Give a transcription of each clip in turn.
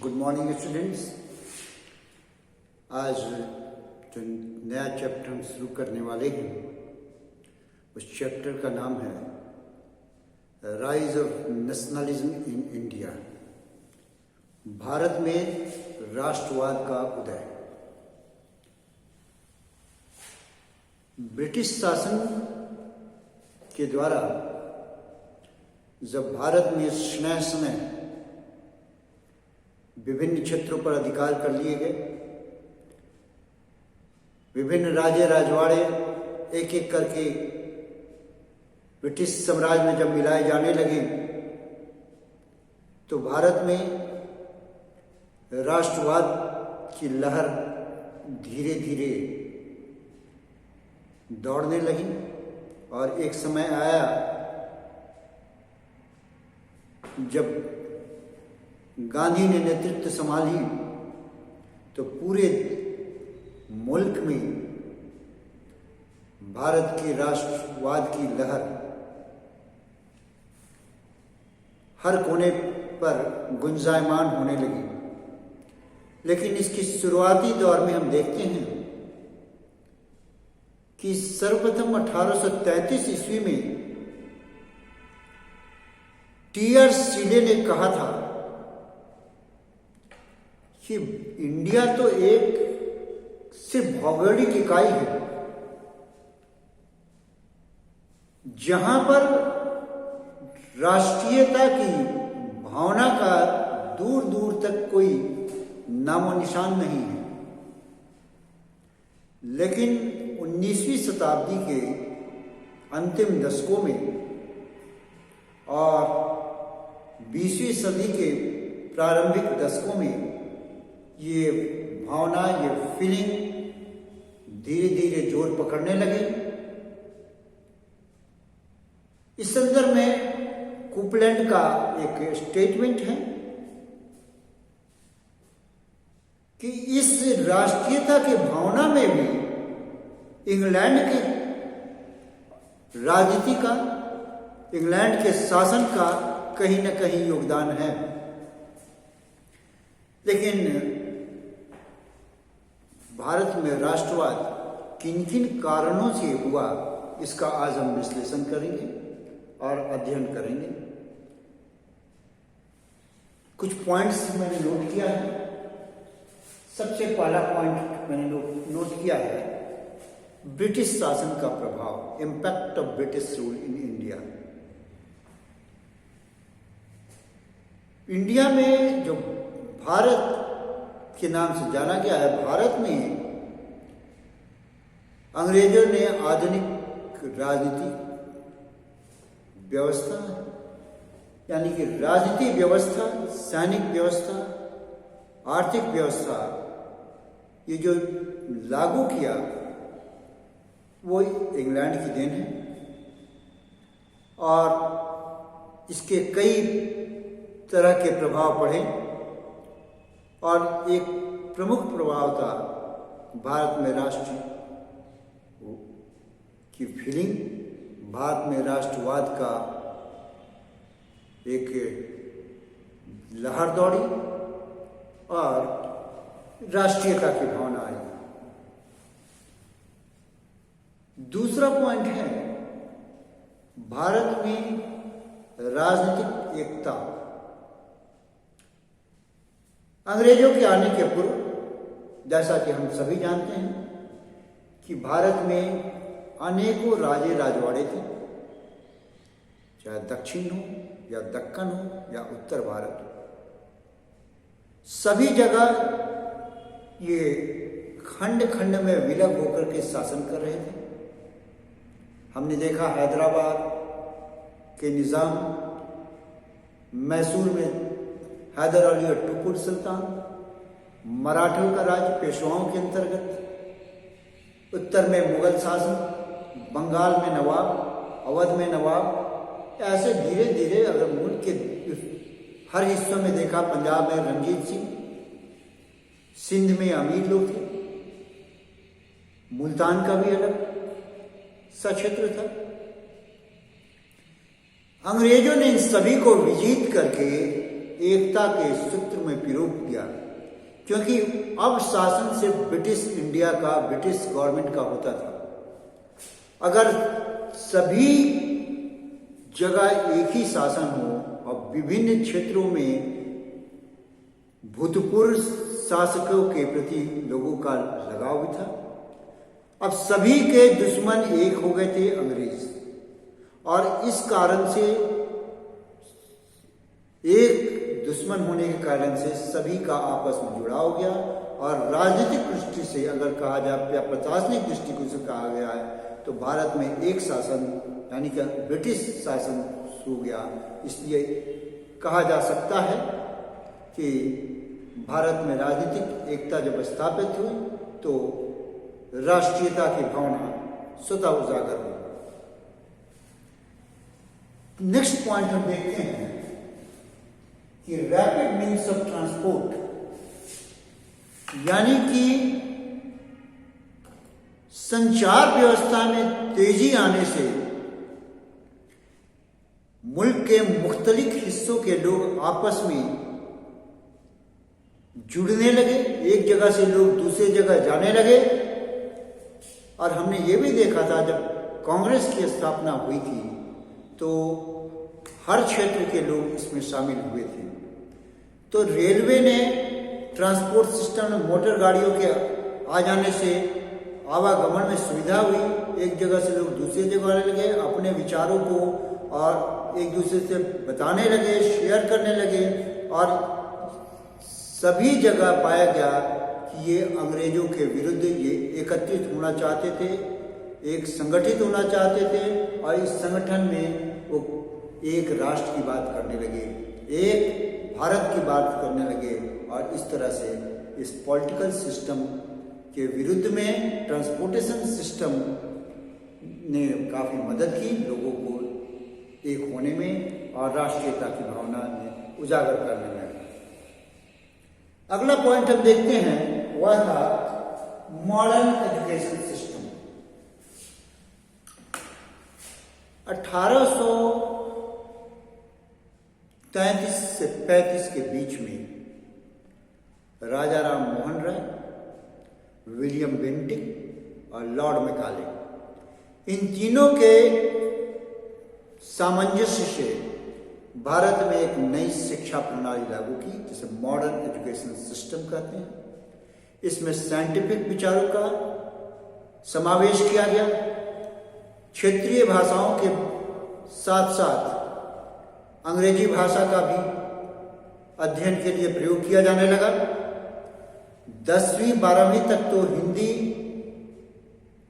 Good morning students. आज जो नया चैप्टर हम शुरू करने वाले हैं उस चैप्टर का नाम है rise of nationalism in India, Bharat में राष्ट्रवाद का उदय। ब्रिटिश शासन के द्वारा जब भारत में स्नेह समय विभिन्न क्षेत्रों पर अधिकार कर लिए गए, विभिन्न राजे राजवाड़े एक एक करके ब्रिटिश साम्राज्य में जब मिलाए जाने लगे तो भारत में राष्ट्रवाद की लहर धीरे धीरे दौड़ने लगी और एक समय आया जब गांधी ने नेतृत्व संभाली तो पूरे मुल्क में भारत की राष्ट्रवाद की लहर हर कोने पर गुंजायमान होने लगी। लेकिन इसकी शुरुआती दौर में हम देखते हैं कि सर्वप्रथम 1833 ईस्वी में टी.आर. सीले ने कहा था कि इंडिया तो एक सिर्फ भौगोलिक इकाई है जहां पर राष्ट्रीयता की भावना का दूर दूर तक कोई नामो निशान नहीं है। लेकिन 19वीं शताब्दी के अंतिम दशकों में और 20वीं सदी के प्रारंभिक दशकों में ये भावना, ये फीलिंग धीरे धीरे जोर पकड़ने लगी। इस संदर्भ में कूपलैंड का एक स्टेटमेंट है कि इस राष्ट्रीयता की भावना में भी इंग्लैंड की राजनीति का, इंग्लैंड के शासन का कहीं न कहीं योगदान है। लेकिन भारत में राष्ट्रवाद किन किन कारणों से हुआ, इसका आज हम विश्लेषण करेंगे और अध्ययन करेंगे। कुछ पॉइंट्स मैंने नोट किया है। सबसे पहला पॉइंट मैंने नोट किया है ब्रिटिश शासन का प्रभाव, impact of British rule in India. India में जो भारत के नाम से जाना गया है, भारत में अंग्रेजों ने आधुनिक राजनीतिक व्यवस्था यानी कि राजनीतिक व्यवस्था, सैनिक व्यवस्था, आर्थिक व्यवस्था ये जो लागू किया वो इंग्लैंड की देन है और इसके कई तरह के प्रभाव पड़े और एक प्रमुख प्रभाव था भारत में राष्ट्र की फीलिंग, भारत में राष्ट्रवाद का एक लहर दौड़ी और राष्ट्रीयता की भावना आई। दूसरा पॉइंट है भारत में राजनीतिक एकता। अंग्रेजों के आने के पूर्व जैसा कि हम सभी जानते हैं कि भारत में अनेकों राजे राजवाड़े थे, चाहे दक्षिण हो या दक्कन हो या उत्तर भारत हो। सभी जगह ये खंड खंड में विलग होकर के शासन कर रहे थे। हमने देखा हैदराबाद के निज़ाम, मैसूर में हैदर अली और टीपू सुल्तान, मराठों का राज पेशवाओं के अंतर्गत, उत्तर में मुगल शासन, बंगाल में नवाब, अवध में नवाब। ऐसे धीरे धीरे अगर मुल्क के हर हिस्सों में देखा, पंजाब में रणजीत सिंह, सिंध में अमीर लोग थे, मुल्तान का भी अलग सक्षेत्र था। अंग्रेजों ने इन सभी को विजित करके एकता के सूत्र में पिरो दिया, क्योंकि अब शासन सिर्फ ब्रिटिश इंडिया का, ब्रिटिश गवर्नमेंट का होता था। अगर सभी जगह एक ही शासन हो और विभिन्न क्षेत्रों में भूतपूर्व शासकों के प्रति लोगों का लगाव भी था। अब सभी के दुश्मन एक हो गए थे, अंग्रेज, और इस कारण से, एक दुश्मन होने के कारण से सभी का आपस में जुड़ाव हो गया। और राजनीतिक दृष्टि से अगर कहा जाए या प्रशासनिक दृष्टिकोण से कहा गया है तो भारत में एक शासन यानी कि ब्रिटिश शासन हो गया। इसलिए कहा जा सकता है कि भारत में राजनीतिक एकता जब स्थापित हुई तो राष्ट्रीयता की भावना स्वतः उजागर हुई। नेक्स्ट पॉइंट हम देखते हैं कि रैपिड मीन्स ऑफ ट्रांसपोर्ट, यानी कि संचार व्यवस्था में तेजी आने से मुल्क के मुख्तलिफ हिस्सों के लोग आपस में जुड़ने लगे, एक जगह से लोग दूसरी जगह जाने लगे। और हमने ये भी देखा था जब कांग्रेस की स्थापना हुई थी तो हर क्षेत्र के लोग इसमें शामिल हुए थे। तो रेलवे ने ट्रांसपोर्ट सिस्टम में मोटर गाड़ियों के आ जाने से आवागमन में सुविधा हुई, एक जगह से लोग दूसरी जगह आने लगे, अपने विचारों को और एक दूसरे से बताने लगे, शेयर करने लगे। और सभी जगह पाया गया कि ये अंग्रेजों के विरुद्ध ये एकत्रित होना चाहते थे, एक संगठित होना चाहते थे, और इस संगठन में वो एक राष्ट्र की बात करने लगे, एक भारत की बात करने लगे। और इस तरह से इस पॉलिटिकल सिस्टम के विरुद्ध में ट्रांसपोर्टेशन सिस्टम ने काफ़ी मदद की लोगों को एक होने में और राष्ट्रीयता की भावना में उजागर करने में। अगला पॉइंट हम देखते हैं वह था मॉडर्न एजुकेशन सिस्टम। 1833 से 35 के बीच में राजा राम मोहन राय, विलियम बेंटिक और लॉर्ड मैकाले, इन तीनों के सामंजस्य से भारत में एक नई शिक्षा प्रणाली लागू की जिसे मॉडर्न एजुकेशन सिस्टम कहते हैं। इसमें साइंटिफिक विचारों का समावेश किया गया, क्षेत्रीय भाषाओं के साथ साथ अंग्रेजी भाषा का भी अध्ययन के लिए प्रयोग किया जाने लगा। 10वीं 12वीं तक तो हिंदी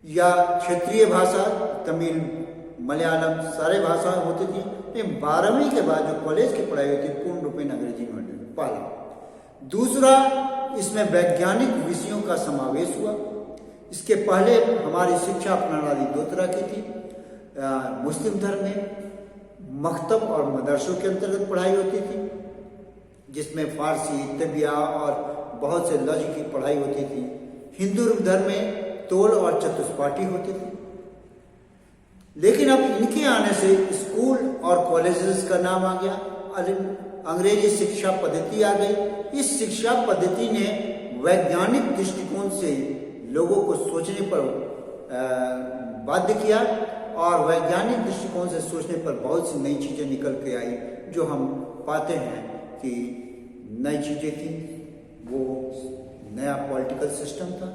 या क्षेत्रीय भाषा, तमिल, मलयालम सारे भाषाएं होती थी, लेकिन 12वीं के बाद जो कॉलेज की पढ़ाई होती पूर्ण रूप में अंग्रेजी में पहला। दूसरा, इसमें वैज्ञानिक विषयों का समावेश हुआ। इसके पहले हमारी शिक्षा प्रणाली दो तरह की थी। मुस्लिम धर्म में मकतब और मदरसों के अंतर्गत पढ़ाई होती थी, जिसमें फारसी, तबिया और बहुत से लॉजिक की पढ़ाई होती थी। हिंदू धर्म में तोल और चतुष्पाठी होती थी। लेकिन अब इनके आने से स्कूल और कॉलेजेस का नाम आ गया, अंग्रेजी शिक्षा पद्धति आ गई। इस शिक्षा पद्धति ने वैज्ञानिक दृष्टिकोण से लोगों को सोचने पर बाध्य किया और वैज्ञानिक दृष्टिकोण से सोचने पर बहुत सी नई चीज़ें निकल के आई, जो हम पाते हैं कि नई चीज़ें थी। वो नया पॉलिटिकल सिस्टम था।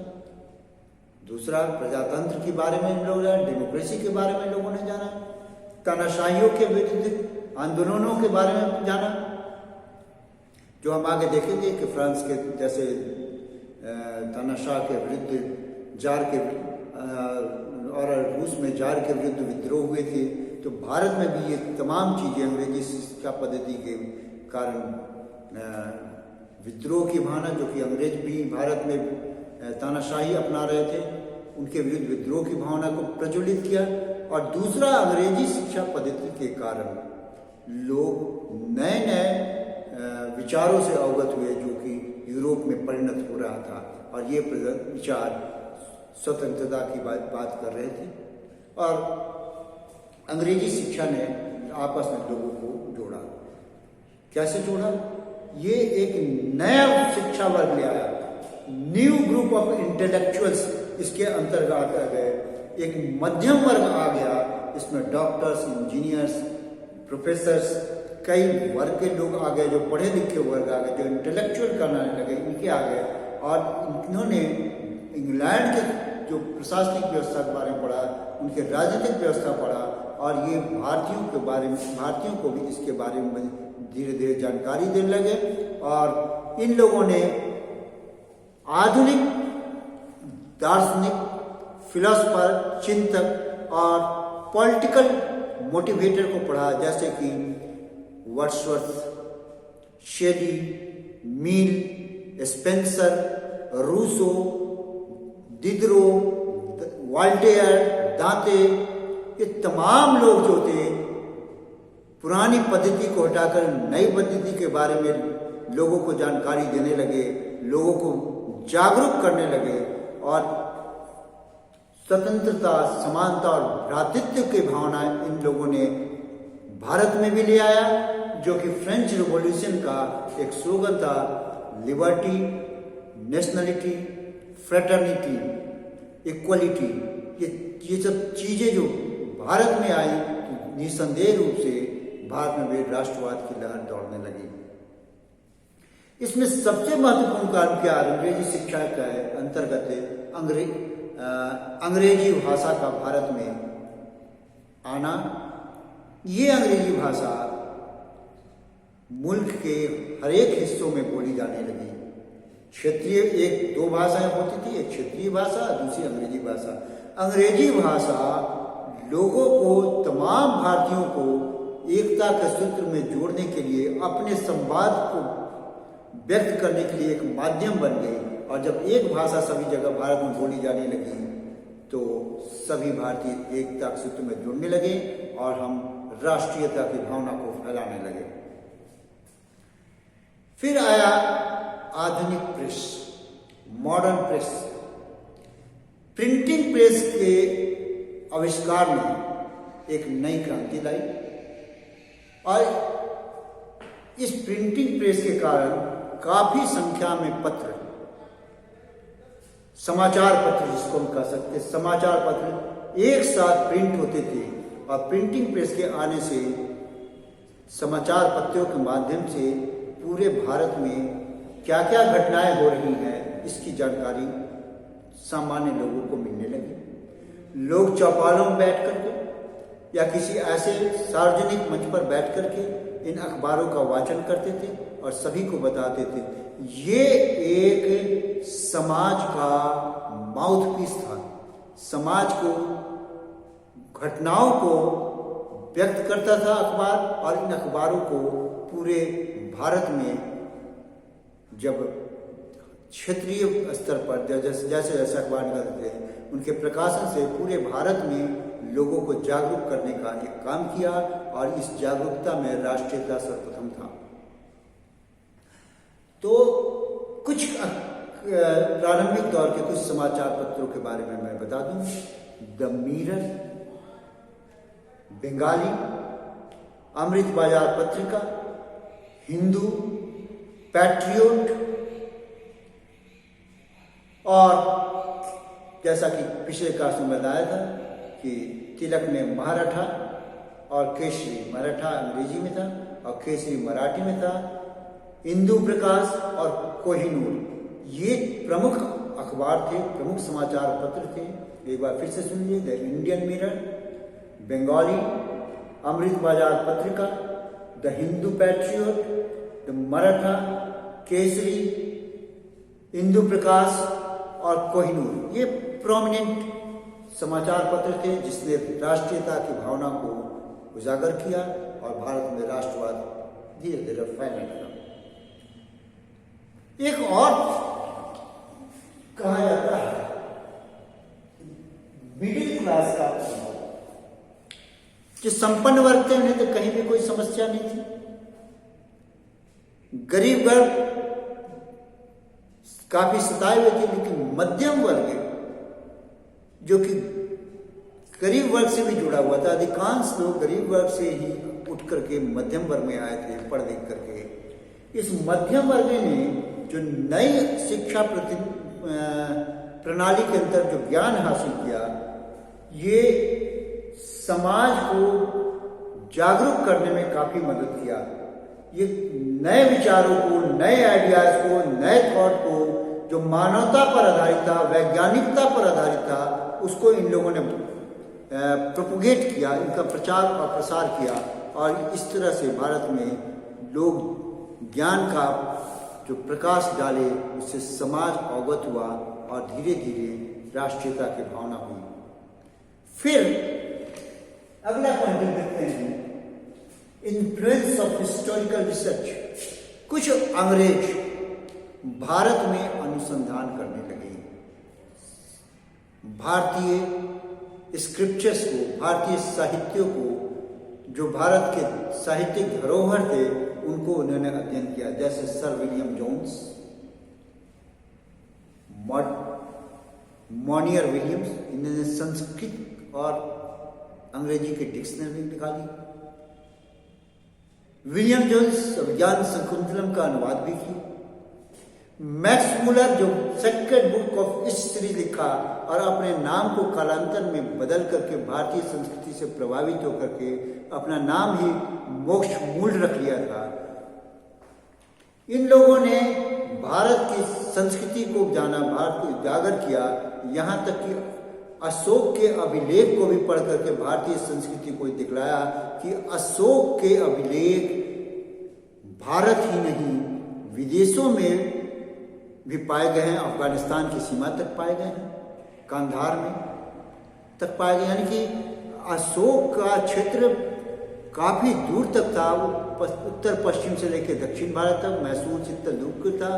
दूसरा, प्रजातंत्र के बारे में हम लोग जाना, डेमोक्रेसी के बारे में लोगों ने जाना, तानाशाहियों के विरुद्ध आंदोलनों के बारे में जाना, जो हम आगे देखेंगे कि फ्रांस के जैसे तानाशाह के विरुद्ध जार के और रूस में जार के विरुद्ध विद्रोह हुए थे। तो भारत में भी ये तमाम चीज़ें अंग्रेजी शिक्षा पद्धति के कारण विद्रोह की भावना, जो कि अंग्रेज भी भारत में तानाशाही अपना रहे थे, उनके विरुद्ध विद्रोह की भावना को प्रज्वलित किया। और दूसरा, अंग्रेजी शिक्षा पद्धति के कारण लोग नए नए विचारों से अवगत हुए, जो कि यूरोप में परिणत हो रहा था। और ये विचार स्वतंत्रता की बात कर रहे थे। और अंग्रेजी शिक्षा ने आपस में लोगों को जोड़ा। कैसे जोड़ा? ये एक नया शिक्षा वर्ग ले आया, न्यू ग्रुप ऑफ इंटेलेक्चुअल्स इसके अंतर्गत आ गए, एक मध्यम वर्ग आ गया। इसमें डॉक्टर्स, इंजीनियर्स, प्रोफेसर्स, कई वर्ग के लोग आ गए, जो पढ़े लिखे वर्ग आ गए, जो इंटेलेक्चुअल करने लगे, इनके आ गए। और इन्होंने इंग्लैंड के जो प्रशासनिक व्यवस्था के बारे में पढ़ा, उनके राजनीतिक व्यवस्था पढ़ा, और ये भारतीयों को भी इसके बारे में धीरे धीरे जानकारी देने लगे। और इन लोगों ने आधुनिक दार्शनिक, फिलोसफर, चिंतक और पॉलिटिकल मोटिवेटर को पढ़ा, जैसे कि वर्ड्सवर्थ, शेली, मील, स्पेंसर, रूसो, दिदरो, वॉल्टेयर, दांते। ये तमाम लोग जो थे पुरानी पद्धति को हटाकर नई पद्धति के बारे में लोगों को जानकारी देने लगे, लोगों को जागरूक करने लगे, और स्वतंत्रता, समानता और भ्रातृत्व की भावना इन लोगों ने भारत में भी ले आया, जो कि फ्रेंच रिवॉल्यूशन का एक स्लोगन था, लिबर्टी, नेशनलिटी, फ्रेटर्निटी, इक्वलिटी। ये सब चीजें जो भारत में आई, तो निसंदेह रूप से भारत में भी राष्ट्रवाद की लहर दौड़ने लगी। इसमें सबसे महत्वपूर्ण कारण क्या, अंग्रेजी शिक्षा का अंतर्गत अंग्रेजी भाषा का भारत में आना। ये अंग्रेजी भाषा मुल्क के हर एक हिस्सों में बोली जाने लगी। क्षेत्रीय एक दो भाषाएं होती थी, एक क्षेत्रीय भाषा, दूसरी अंग्रेजी भाषा। अंग्रेजी भाषा लोगों को, तमाम भारतीयों को एकता के सूत्र में जोड़ने के लिए, अपने संवाद को व्यक्त करने के लिए एक माध्यम बन गई। और जब एक भाषा सभी जगह भारत में बोली जाने लगी, तो सभी भारतीय एकता के सूत्र में जुड़ने लगे और हम राष्ट्रीयता की भावना को फैलाने लगे। फिर आया आधुनिक press, modern press. Printing press के आविष्कार ने एक नई क्रांति लाई, और इस प्रिंटिंग प्रेस के कारण काफी संख्या में पत्र, समाचार पत्र जिसको हम कह सकते हैं, समाचार पत्र एक साथ प्रिंट होते थे। और प्रिंटिंग प्रेस के आने से समाचार पत्रों के माध्यम से पूरे भारत में क्या क्या घटनाएं हो रही हैं, इसकी जानकारी सामान्य लोगों को मिलने लगी। लोग चौपालों में बैठ करके या किसी ऐसे सार्वजनिक मंच पर बैठ करके इन अखबारों का वाचन करते थे और सभी को बताते थे। ये एक समाज का माउथपीस था, समाज को, घटनाओं को व्यक्त करता था अखबार। और इन अखबारों को पूरे भारत में जब क्षेत्रीय स्तर पर जैसे जैसे अखबार निकलते थे, उनके प्रकाशन से पूरे भारत में लोगों को जागरूक करने का एक काम किया। और इस जागरूकता में राष्ट्रीयता सर्वप्रथम था। तो कुछ प्रारंभिक दौर के कुछ समाचार पत्रों के बारे में मैं बता दूं। द मिरर, बंगाली, अमृत बाजार पत्रिका, हिंदू, पैट्रियोट, और जैसा कि पिछले क्लास में बताया था कि तिलक ने महाराठा और केसरी, मराठा अंग्रेजी में था और केसरी मराठी में था, हिंदू प्रकाश और कोहिनूर, ये प्रमुख अखबार थे, प्रमुख समाचार पत्र थे। एक बार फिर से सुनिए। The Indian Mirror, Bengali, Amrita Bazar Patrika, the Hindu Patriot, the Maratha, Kesari, Hindu Prakash और कोहिनूर, ये प्रोमिनेंट समाचार पत्र थे जिसने राष्ट्रीयता की भावना को उजागर किया और भारत में राष्ट्रवाद धीरे धीरे फैलने लगा। एक और कहा जाता है मिडिल क्लास का, जो संपन्न वर्ग थे उन्हें तो कहीं भी कोई समस्या नहीं थी। गरीब वर्ग काफी सताए हुए थे, लेकिन मध्यम वर्ग जो कि गरीब वर्ग से भी जुड़ा हुआ था, अधिकांश लोग गरीब वर्ग से ही उठ करके मध्यम वर्ग में आए थे पढ़ लिख करके। इस मध्यम वर्ग ने जो नई शिक्षा प्रणाली के अंदर जो ज्ञान हासिल किया, ये समाज को जागरूक करने में काफी मदद किया। ये नए विचारों को, नए आइडियाज को, नए थॉट को, जो मानवता पर आधारित था, वैज्ञानिकता पर आधारित था, उसको इन लोगों ने प्रोपोगेट किया, इनका प्रचार और प्रसार किया। और इस तरह से भारत में लोग ज्ञान का जो प्रकाश डाले, उससे समाज अवगत हुआ और धीरे धीरे राष्ट्रीयता की भावना हुई। फिर अगला पॉइंट देखते हैं, इन्फ्लुएंस ऑफ हिस्टोरिकल रिसर्च। कुछ अंग्रेज भारत में अनुसंधान करने लगे, भारतीय स्क्रिप्चर्स को, भारतीय साहित्यों को, जो भारत के साहित्यिक धरोहर थे, उनको उन्होंने अध्ययन किया। जैसे सर विलियम जोन्स, मॉनियर विलियम्स, इन्होंने संस्कृत और अंग्रेजी की डिक्शनरी निकाली। विलियम जोन्स विज्ञान शकुंतलम का अनुवाद भी किया। मैक्स मुलर जो सेक्रेड बुक ऑफ हिस्ट्री लिखा और अपने नाम को कालांतर में बदल करके भारतीय संस्कृति से प्रभावित होकर के अपना नाम ही मोक्ष मूल रख लिया था। इन लोगों ने भारत की संस्कृति को जाना, भारत को उजागर किया। यहाँ तक कि अशोक के अभिलेख को भी पढ़ करके भारतीय संस्कृति को दिखलाया कि अशोक के अभिलेख भारत ही नहीं, विदेशों में भी पाए गए हैं। अफगानिस्तान की सीमा तक पाए गए हैं, कांधार में तक पाए गए। यानी कि अशोक का क्षेत्र काफी दूर तक था, उत्तर पश्चिम से लेकर दक्षिण भारत तक, मैसूर चित्तौड़गढ़ था,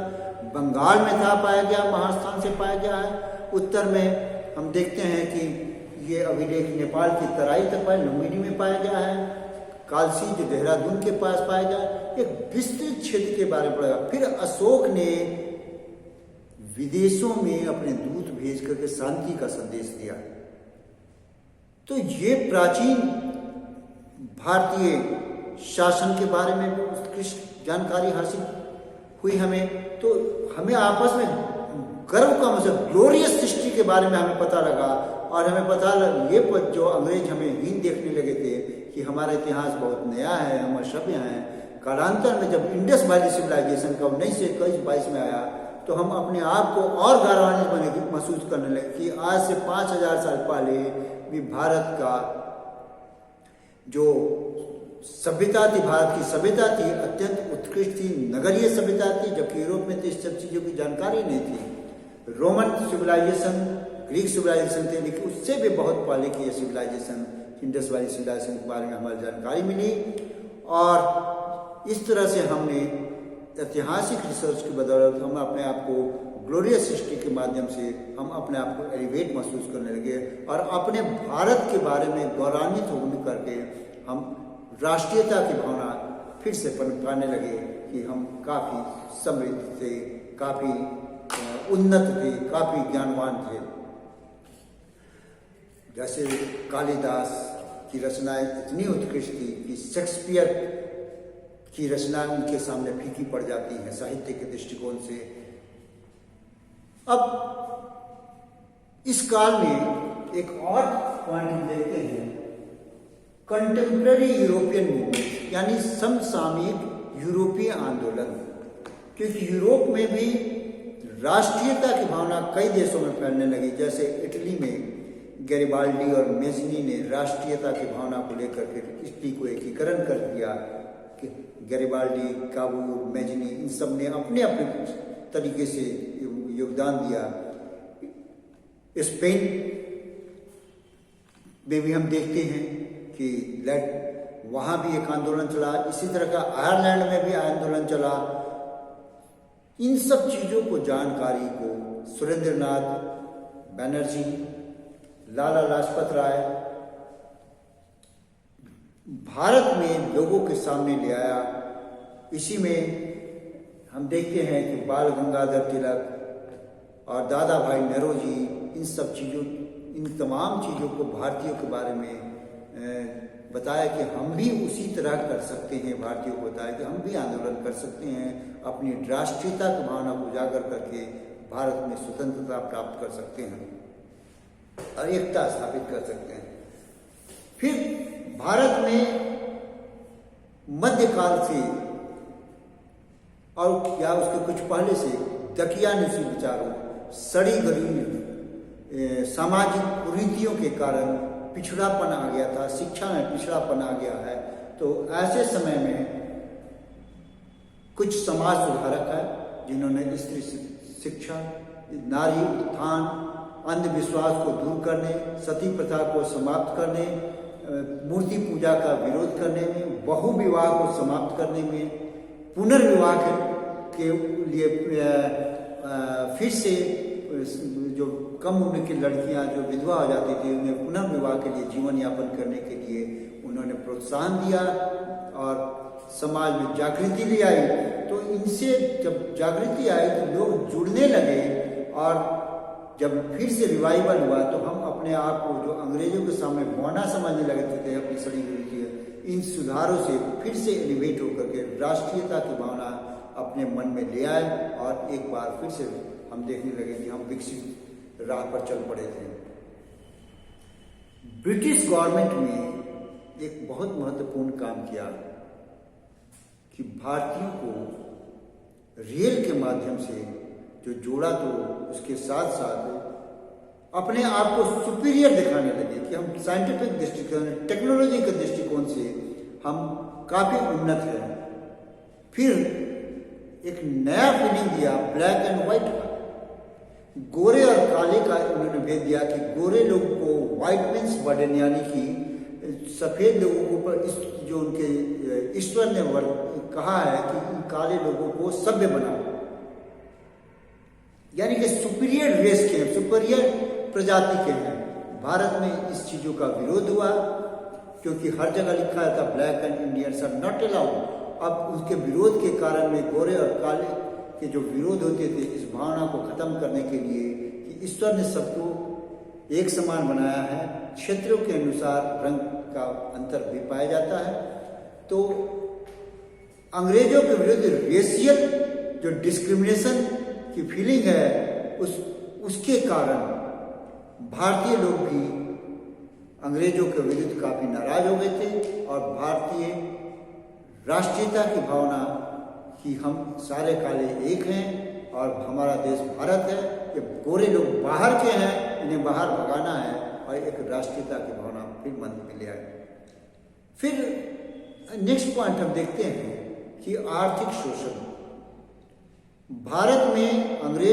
बंगाल में था, पाया गया, महास्थान से पाया गया है। उत्तर में हम देखते हैं कि ये अभिलेख नेपाल की तराई तक पाया, लुम्बिनी में पाया गया है, कालसी जो देहरादून के पास पाया गया। एक विस्तृत क्षेत्र के बारे में पढ़ा। फिर अशोक ने विदेशों में अपने दूत भेज करके शांति का संदेश दिया। तो ये प्राचीन भारतीय शासन के बारे में भी उत्कृष्ट जानकारी हासिल हुई हमें। तो हमें आपस में गर्व का मतलब ग्लोरियस हिस्ट्री के बारे में हमें पता लगा। और हमें पता लगा, ये जो अंग्रेज हमें हीन देखने लगे थे कि हमारा इतिहास बहुत नया है, हम असभ्य हैं, कालांतर में जब इंडस वैली सिविलाइजेशन का 1921-22 में आया, तो हम अपने आप को और गौरवान्वित महसूस करने लगे कि आज से 5000 साल पहले भी भारत का जो सभ्यता थी, भारत की सभ्यता थी, अत्यंत उत्कृष्ट थी, नगरीय सभ्यता थी। जबकि यूरोप में तो इस सब चीज़ों की जानकारी नहीं थी। रोमन सिविलाइजेशन, ग्रीक सिविलाइजेशन थे, लेकिन उससे भी बहुत पहले की ये सिविलाइजेशन, इंडस वैली सिविलाइजेशन के बारे में हमारी जानकारी मिली। और इस तरह से हमने ऐतिहासिक रिसर्च की बदौलत हम अपने आप को ग्लोरियस हिस्ट्री के माध्यम से हम अपने आप को एलिवेट महसूस करने लगे और अपने भारत के बारे में गौरवान्वित होने करके हम राष्ट्रीयता की भावना फिर से पनपाने लगे कि हम काफ़ी समृद्ध थे, काफ़ी उन्नत थे, काफ़ी ज्ञानवान थे। जैसे कालिदास की रचनाएं इतनी उत्कृष्ट थी कि शेक्सपियर की रचनाएं उनके सामने फीकी पड़ जाती हैं साहित्य के दृष्टिकोण से। अब इस काल में एक और पॉइंट हम देखते हैं, कंटेम्प्रेरी यूरोपियन मूवमेंट, यानी समसामयिक यूरोपीय आंदोलन। क्योंकि यूरोप में भी राष्ट्रीयता की भावना कई देशों में फैलने लगी। जैसे इटली में गैरिबाल्डी और मेज़नी ने राष्ट्रीयता की भावना को लेकर के इटली को एकीकरण कर दिया। गैरिबाल्डी, काबूल, मेज़नी, इन सब ने अपने अपने तरीके से योगदान दिया। स्पेन में भी हम देखते हैं कि वहाँ भी एक आंदोलन चला। इसी तरह का आयरलैंड में भी आंदोलन चला। इन सब चीज़ों को, जानकारी को सुरेंद्रनाथ बनर्जी, लाला लाजपत राय भारत में लोगों के सामने ले आया। इसी में हम देखते हैं कि बाल गंगाधर तिलक और दादा भाई नौरोजी इन सब चीज़ों, इन तमाम चीज़ों को, भारतीयों के बारे में बताया कि हम भी उसी तरह कर सकते हैं, भारतीयों को बताया कि हम भी आंदोलन कर सकते हैं, अपनी राष्ट्रीयता की भावना को उजागर करके भारत में स्वतंत्रता प्राप्त कर सकते हैं और एकता स्थापित कर सकते हैं। फिर भारत में मध्यकाल से और क्या उसके कुछ पहले से दकियानुसी विचारों, सड़ी गली सामाजिक कुरीतियों के कारण पिछड़ापन आ गया था, शिक्षा में पिछड़ापन आ गया है। तो ऐसे समय में कुछ समाज सुधारक है जिन्होंने स्त्री शिक्षा, नारी उत्थान, अंधविश्वास को दूर करने, सती प्रथा को समाप्त करने, मूर्ति पूजा का विरोध करने में, बहु विवाह को समाप्त करने में, पुनर्विवाह के लिए फिर से जो कम उम्र की लड़कियां जो विधवा हो जाती थी उन्हें पुनर्विवाह के लिए, जीवन यापन करने के लिए उन्होंने प्रोत्साहन दिया और समाज में जागृति ले आई। तो इनसे जब जागृति आई तो लोग जुड़ने लगे और जब फिर से रिवाइवल हुआ तो हम अपने आप को जो अंग्रेजों के सामने बौना समझने लगे थे अपनी सड़ी हुई, इन सुधारों से फिर से एलिवेट होकर के राष्ट्रीयता की भावना अपने मन में ले आए और एक बार फिर से हम देखने लगे कि हम विकसित राह पर चल पड़े थे। ब्रिटिश गवर्नमेंट ने एक बहुत महत्वपूर्ण काम किया कि भारतीयों को रेल के माध्यम से जो जोड़ा, तो उसके साथ साथ अपने आप को सुपीरियर दिखाने लगे कि हम साइंटिफिक दृष्टिकोण, टेक्नोलॉजी के दृष्टिकोण से हम काफी उन्नत हैं। फिर एक नया फीलिंग दिया ब्लैक एंड व्हाइट का, गोरे और काले का उन्होंने भेद दिया कि गोरे लोगों को व्हाइट मीन्स बर्डन, यानी कि सफेद लोगों के ऊपर जो उनके ईश्वर ने कहा है कि इन काले लोगों को सभ्य बनाओ, यानी कि सुपीरियर रेस के हैं, सुपीरियर प्रजाति के हैं। भारत में इस चीजों का विरोध हुआ क्योंकि हर जगह लिखा था black and Indians are not allowed. अब उसके विरोध के कारण में गोरे और काले के जो विरोध होते थे, इस भावना को खत्म करने के लिए कि ईश्वर ने सबको एक समान बनाया है, क्षेत्रों के अनुसार रंग का अंतर भी पाया जाता है। तो अंग्रेजों के विरुद्ध रेशियल जो डिस्क्रिमिनेशन की फीलिंग है, उसके कारण भारतीय लोग भी अंग्रेजों के विरुद्ध काफी नाराज हो गए थे और भारतीय राष्ट्रीयता की भावना कि हम सारे काले एक हैं और हमारा देश भारत है, ये गोरे लोग बाहर के हैं, इन्हें बाहर भगाना है, और एक राष्ट्रीयता की भावना फिर मन में ले आए। फिर नेक्स्ट पॉइंट हम देखते हैं कि आर्थिक शोषण। भारत में अंग्रेज